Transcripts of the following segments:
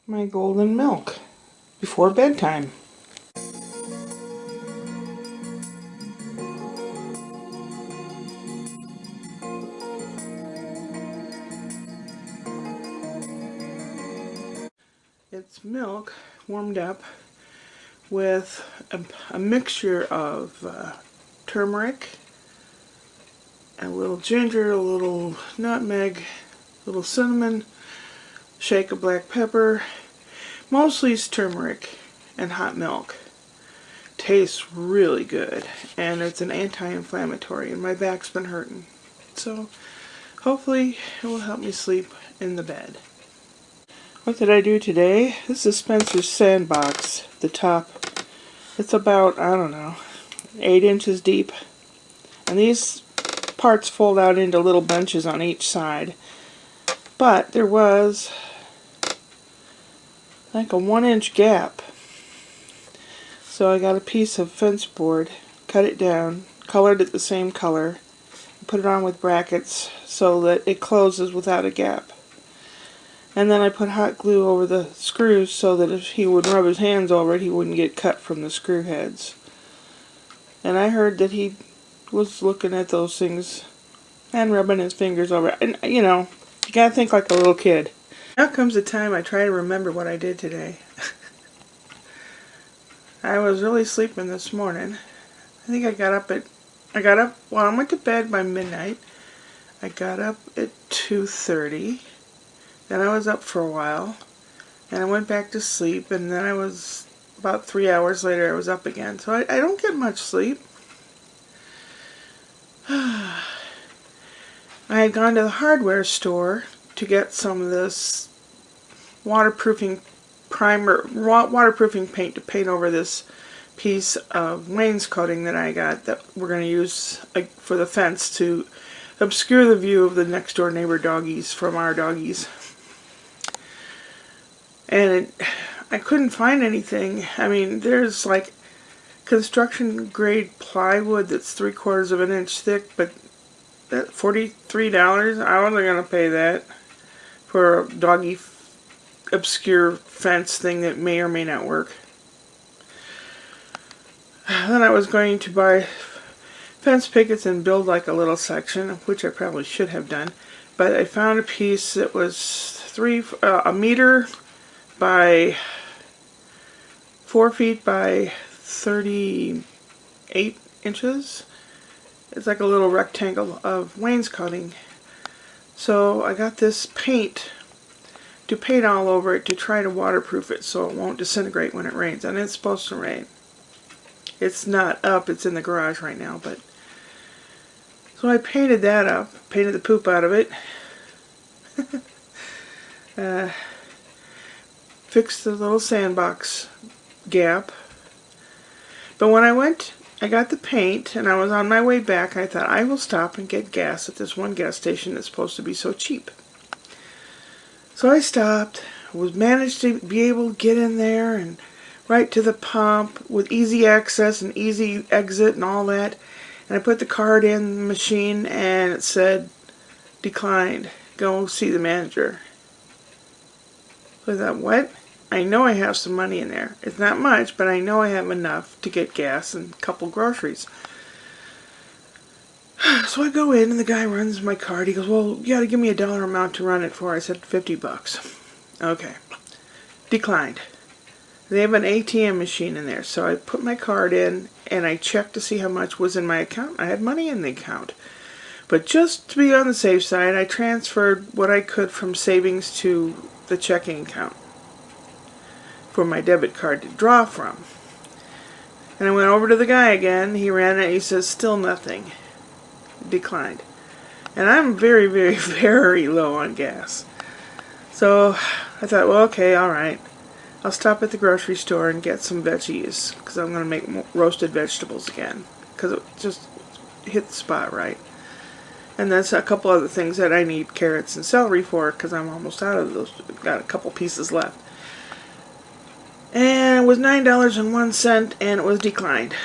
my golden milk before bedtime. It's milk warmed up with a mixture of turmeric, a little ginger, a little nutmeg, a little cinnamon, shake of black pepper. Mostly it's turmeric and hot milk. Tastes really good, and it's an anti-inflammatory, and my back's been hurting. So hopefully it will help me sleep in the bed. What did I do today? This is Spencer's sandbox, the top. It's about, I don't know, 8 inches deep. And these parts fold out into little benches on each side. But there was like a 1-inch gap. So I got a piece of fence board, cut it down, colored it the same color, and put it on with brackets so that it closes without a gap. And then I put hot glue over the screws so that if he would rub his hands over it, he wouldn't get cut from the screw heads. And I heard that he was looking at those things and rubbing his fingers over it. And, you know, you gotta think like a little kid. Now comes the time I try to remember what I did today. I was really sleeping this morning. I think I went to bed by midnight. I got up at 2:30. Then I was up for a while, and I went back to sleep, and then I was, about 3 hours later, I was up again. So I don't get much sleep. I had gone to the hardware store to get some of this waterproofing primer, waterproofing paint to paint over this piece of wainscoting that I got that we're going to use for the fence to obscure the view of the next door neighbor doggies from our doggies. And I couldn't find anything. I mean, there's like construction grade plywood that's 3/4 of an inch thick, but that $43, I wasn't going to pay that for a doggy obscure fence thing that may or may not work. Then I was going to buy fence pickets and build like a little section, which I probably should have done. But I found a piece that was a meter by 4 feet by 38 inches. It's like a little rectangle of wainscoting. So I got this paint to paint all over it to try to waterproof it so it won't disintegrate when it rains. And it's supposed to rain. It's not up, it's in the garage right now, but so I painted that up, painted the poop out of it. Fixed the little sandbox gap. But when I got the paint and I was on my way back, I thought I will stop and get gas at this one gas station that's supposed to be so cheap. So I stopped, managed to be able to get in there and right to the pump with easy access and easy exit and all that. And I put the card in the machine and it said, declined. Go see the manager. So I thought, what? I know I have some money in there. It's not much, but I know I have enough to get gas and a couple groceries. So I go in and the guy runs my card. He goes, well, you gotta give me a dollar amount to run it for. I said, $50. Okay. Declined. They have an ATM machine in there. So I put my card in and I checked to see how much was in my account. I had money in the account. But just to be on the safe side, I transferred what I could from savings to the checking account for my debit card to draw from. And I went over to the guy again. He ran it. He says, still nothing. Declined. And I'm very, very, very low on gas. So I thought, well, okay, all right. I'll stop at the grocery store and get some veggies because I'm going to make roasted vegetables again because it just hit the spot right. And that's a couple other things that I need carrots and celery for because I'm almost out of those. Got a couple pieces left. And it was $9.01 and it was declined.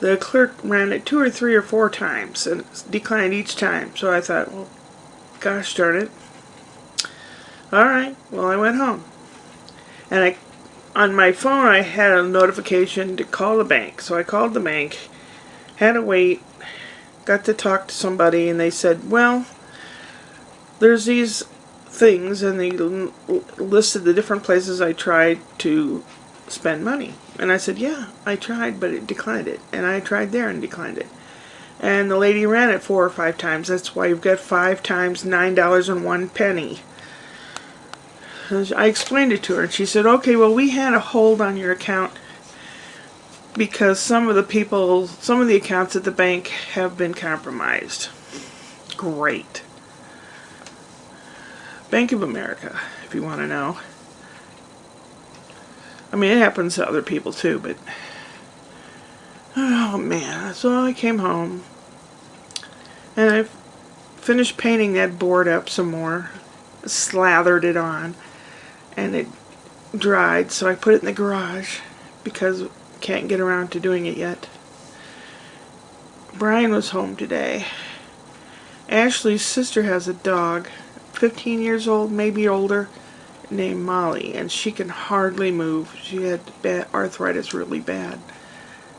The clerk ran it 2 or 3 or 4 times and declined each time. So I thought, well, gosh darn it. Alright, well I went home. And on my phone I had a notification to call the bank. So I called the bank, had to wait, got to talk to somebody, and they said, well, there's these things, and they listed the different places I tried to spend money. And I said, yeah, I tried, but it declined it. And I tried there and declined it. And the lady ran it 4 or 5 times. That's why you've got 5 times $9.01. I explained it to her, and she said, okay, well, we had a hold on your account because some of the accounts at the bank have been compromised. Great. Bank of America, if you want to know. I mean, it happens to other people too, but oh man. So I came home and I finished painting that board up some more, slathered it on, and it dried, so I put it in the garage because I can't get around to doing it yet. Brian was home today. Ashley's sister has a dog, 15 years old, maybe older, named Molly, and she can hardly move. She had arthritis really bad.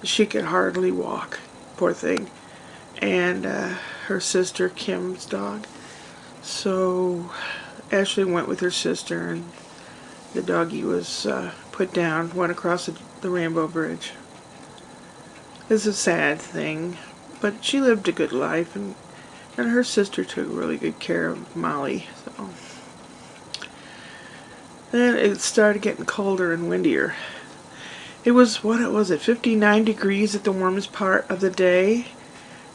She could hardly walk, poor thing. And her sister Kim's dog. So Ashley went with her sister, and the doggie was put down, went across the Rainbow Bridge. It's a sad thing, but she lived a good life, and her sister took really good care of Molly. So then it started getting colder and windier. It was, 59 degrees at the warmest part of the day,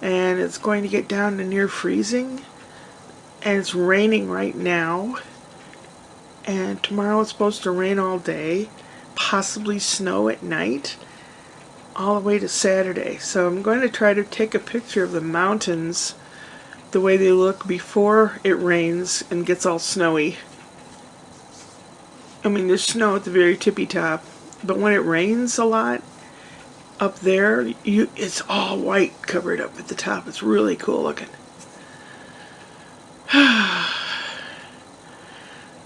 and it's going to get down to near freezing, and it's raining right now, and tomorrow it's supposed to rain all day, possibly snow at night, all the way to Saturday. So I'm going to try to take a picture of the mountains the way they look before it rains and gets all snowy. I mean, there's snow at the very tippy top, but when it rains a lot up there, it's all white covered up at the top. It's really cool looking.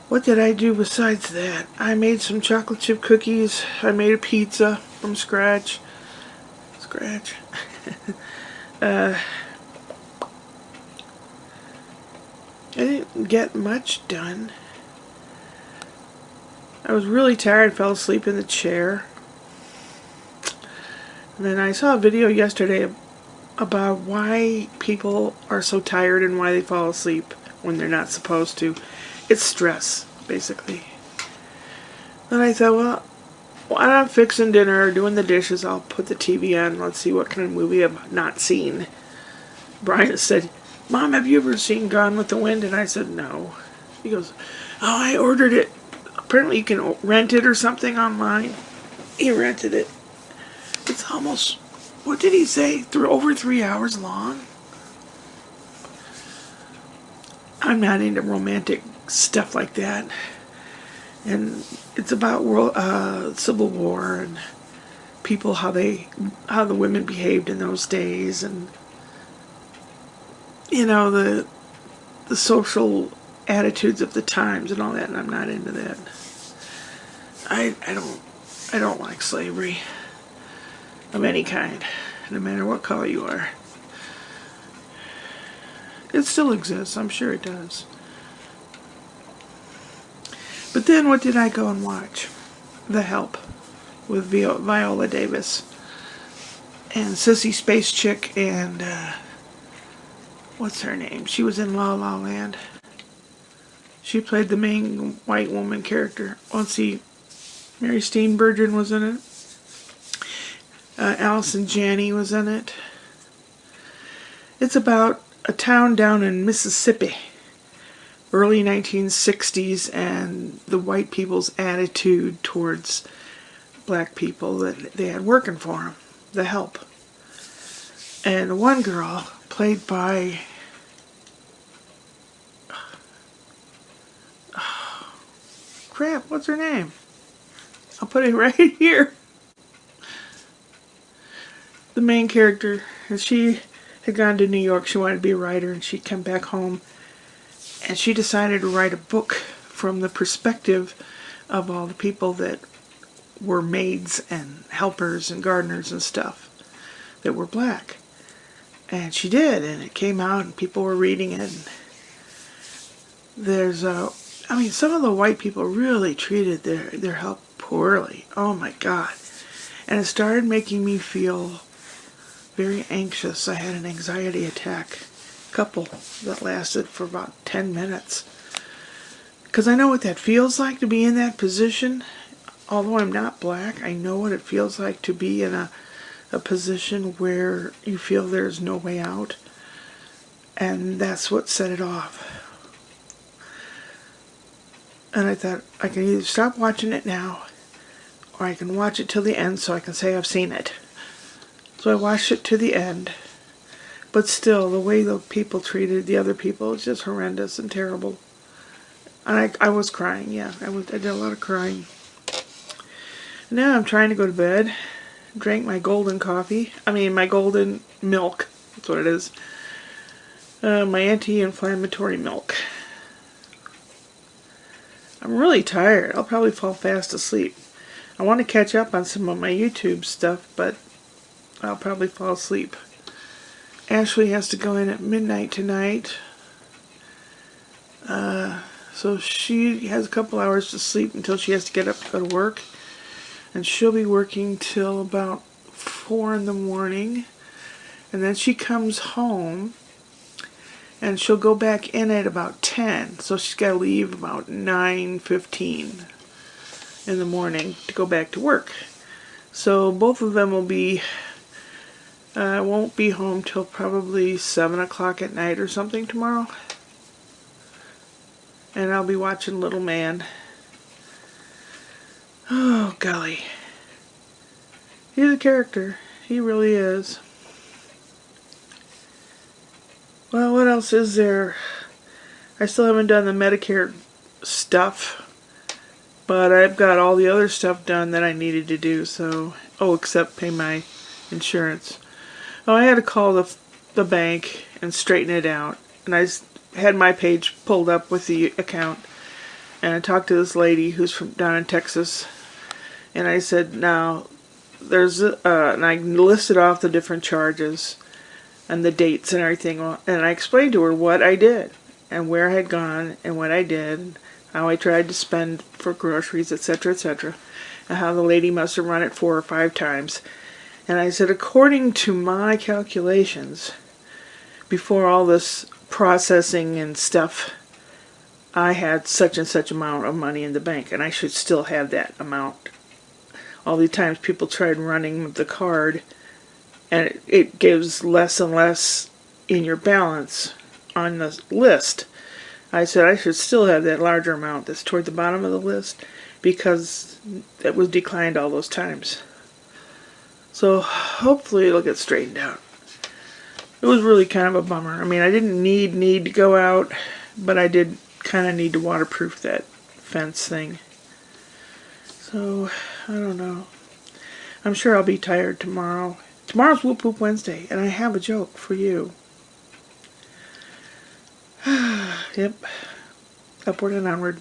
What did I do besides that? I made some chocolate chip cookies. I made a pizza from scratch. I didn't get much done. I was really tired, fell asleep in the chair. And then I saw a video yesterday about why people are so tired and why they fall asleep when they're not supposed to. It's stress, basically. Then I thought, well, while I'm fixing dinner or doing the dishes, I'll put the TV on. Let's see what kind of movie I've not seen. Brian said, Mom, have you ever seen Gone with the Wind? And I said, no. He goes, oh, I ordered it. Apparently you can rent it or something online. He rented it. It's almost, what did he say? Over 3 hours long? I'm not into romantic stuff like that. And it's about Civil War and people, how the women behaved in those days, and you know, the social attitudes of the times and all that, and I'm not into that. I don't like slavery of any kind, no matter what color you are. It still exists, I'm sure it does. But then what did I go and watch? The Help with Viola Davis and Sissy Spacek and what's her name? She was in La La Land. She played the main white woman character. Let's see, Mary Steenburgen was in it. Allison Janney was in it. It's about a town down in Mississippi, early 1960s, and the white people's attitude towards black people that they had working for them. The Help. And one girl, played by crap, what's her name? I'll put it right here. The main character, and she had gone to New York. She wanted to be a writer, and she'd come back home, and she decided to write a book from the perspective of all the people that were maids and helpers and gardeners and stuff that were black. And she did, and it came out and people were reading it. And there's some of the white people really treated their help poorly. Oh my God. And it started making me feel very anxious. I had an anxiety attack, couple that lasted for about 10 minutes. Because I know what that feels like to be in that position. Although I'm not black, I know what it feels like to be in a position where you feel there's no way out. And that's what set it off. And I thought, I can either stop watching it now, or I can watch it till the end so I can say I've seen it. So I watched it to the end. But still, the way the people treated the other people was just horrendous and terrible. And I was crying, yeah. I did a lot of crying. Now I'm trying to go to bed. Drank my golden coffee. My golden milk. That's what it is. My anti-inflammatory milk. I'm really tired. I'll probably fall fast asleep. I want to catch up on some of my YouTube stuff, but I'll probably fall asleep. Ashley has to go in at midnight tonight. So she has a couple hours to sleep until she has to get up to go to work. And she'll be working till about 4 in the morning. And then she comes home and she'll go back in at about 10. So she's got to leave about 9:15 in the morning to go back to work. So both of them will be, won't be home till probably 7 o'clock at night or something tomorrow. And I'll be watching Little Man. Oh, golly. He's a character. He really is. Well, what else is there? I still haven't done the Medicare stuff. But I've got all the other stuff done that I needed to do, so... Oh, except pay my insurance. Oh, I had to call the bank and straighten it out. And I had my page pulled up with the account. And I talked to this lady who's from down in Texas. And I said, now, there's... and I listed off the different charges and the dates and everything. And I explained to her what I did and where I had gone and what I did, how I tried to spend for groceries, etc., etc., and how the lady must have run it 4 or 5 times. And I said, according to my calculations, before all this processing and stuff, I had such and such amount of money in the bank, and I should still have that amount. All the times people tried running the card, and it gives less and less in your balance on the list. I said I should still have that larger amount that's toward the bottom of the list because it was declined all those times. So hopefully it'll get straightened out. It was really kind of a bummer. I didn't need to go out, but I did kind of need to waterproof that fence thing. So, I don't know. I'm sure I'll be tired tomorrow. Tomorrow's Whoop Whoop Wednesday, and I have a joke for you. Yep. Upward and onward.